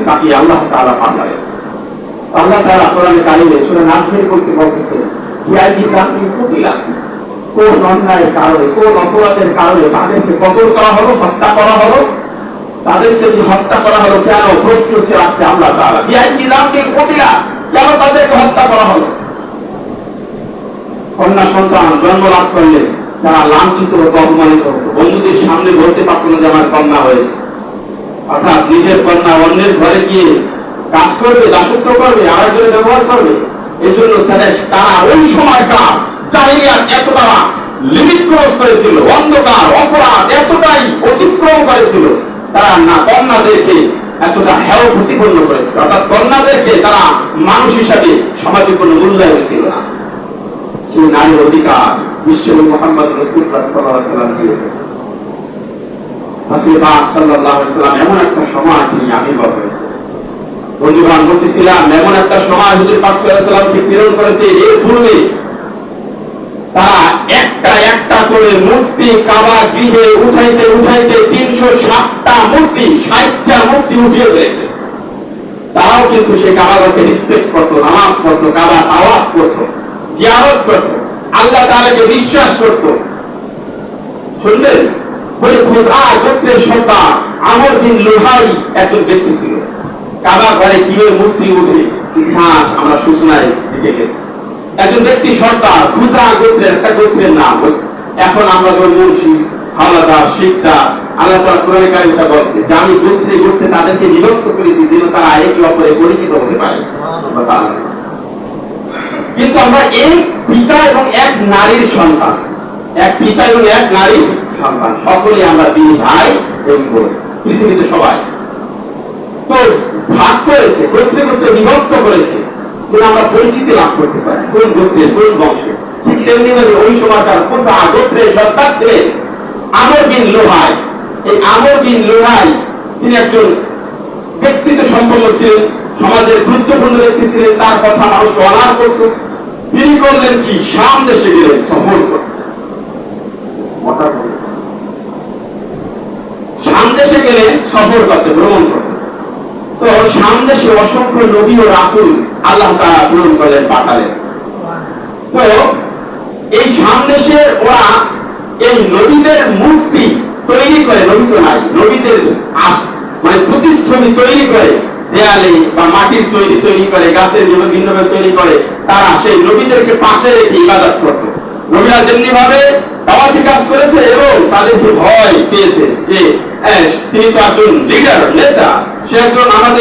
তাকে আল্লাহ তাআলা পাঠালেন। আল্লাহ তাআলা কোরআনে কারিমে সূরা নাসের করতে বলতেছে, ইয়াদি জাতি কুতিলা, কোন অন্যায়ের কারণে, কোন অপরাধের কারণে তাদেরকে কতল করা হলো, হত্যা করা হলো, তাদেরকে যে হত্যা করা হলো কেন, প্রশ্ন হচ্ছে রাখছে আল্লাহ তাআলা। ইয়াদি জাতি কুতিলা, কেন তাদেরকে হত্যা করা হলো? কন্যা সন্তান জন্ম লাভ করলে তারা লাঞ্ছিত হতো, অপমানিত হতো, বন্ধুদের সামনে বলতে পারতো না যে আমার কন্যা হয়েছে। অর্থাৎ নিজের কন্যা অন্যের ঘরে গিয়ে কাজ করবে, দাসত্ব করবে, আরেকজনের ব্যবহার করবে। এই জন্য তারা ওই সময়কার জাহিলিয়াত এতটা লিমিট ক্রস করেছিল, অন্ধকার অপরাধ এতটাই অতিক্রম করেছিল, তারা না কন্যাদেরকে এতটা হেয় প্রতিপন্ন করেছিল। অর্থাৎ কন্যাদেরকে তারা মানুষ হিসাবে সমাজে কোনো মূল্যায়ন ছিল না। সেই নারীর অধিকার বিশ্বনবী মুহাম্মদ রাসূলুল্লাহ সাল্লাল্লাহু আলাইহি ওয়াসাল্লাম দিয়েছেন। রাসূল পাক সাল্লাল্লাহু আলাইহি ওয়াসাল্লাম এমন একটা সময় তিনি আবির্ভাব হয়েছে। বন্ধুগণ, বলতেছিলাম এমন একটা সময় হুজুর পাক সাল্লাল্লাহু আলাইহি ওয়াসাল্লামকে প্রেরণ করেছে। এর পূর্বে তারা একটা একটা করে মূর্তি কাবা গৃহে উঠাইতে উঠাইতে 307টা মূর্তি, 60টা মূর্তি উঠিয়ে দিয়েছে। তারাও কিন্তু সেই কাবাকে রেসপেক্ট করতো, নামাজ পড়তো, কাবা তাওয়াফ করতো, জিয়ারত করত, আল্লাহ তাআলাকে বিশ্বাস করত। শুনলেন, বলে খুজা গোত্রের সর্দার আমর বিন লুহাই একজন ব্যক্তি ছিল। কাবা ঘরে কিভাবে মূর্তি উঠে ইতিহাস আমরা সূচনায় লিখে গেছি। একজন ব্যক্তি সর্দার, খুজা গোত্রের একটা গোত্রের নাম। এখন আমরা যখন মুন্সি, হাওলাদার, শিকদার, আল্লাহ তাআলা কোরআনে কারিমে বলছে যে আমি গোত্রে গোত্রে তাদেরকে বিভক্ত করেছি যেন তারা একে অপরে পরিচিত হতে পারে। সুবহানাল্লাহ। কিন্তু আমরা এক পিতা এবং এক নারীর সন্তান, এক পিতা এবং এক নারীর সন্তান, সকলে আমরা দুই ভাই এবং বোন, পৃথিবীতে সবাই। তো ভাগ করেছে, গোত্রে গোত্রে বিভক্ত করেছে যেন আমরা পরিচিতি লাভ করতে পারি কোন গোত্রের কোন বংশে। ঠিক তেমনি ওই সময়কার খুজা গোত্রের সর্দার ছিলেন আমর বিন লুহাই। এই আমর বিন লুহাই তিনি একজন ব্যক্তিত্ব সম্পন্ন ছিলেন, সমাজের গুরুত্বপূর্ণ ব্যক্তি ছিলেন, তার কথা মানুষকে অনার করত। তিনি করলেন কি, শাম দেশে গেলেন সফর করতে। শাম দেশে গেলেন সফর করতে, ভ্রমণ করতে। তো শাম দেশে অসংখ্য নবী ও রাসূল আল্লাহ তাআলা প্রেরণ করলেন, পাঠালেন। তো এই শাম দেশে ওরা এই নবীদের মূর্তি তৈরি করে, নবী তো নাই, নবীদের মানে প্রতিচ্ছবি তৈরি করে, দেয়ালে বা মাটির তৈরি করে, গাছের বিভিন্ন তৈরি করে, তারা সেই নবীদেরকে পাশে রেখে ইবাদত করত। নবীরা যেমনি ভাবে দাওয়াতি কাজ করেছে এবং তাদেরকে ভয় পেয়েছে যে তিনি তো একজন লিডার, নেতা, সে একজন আমাদের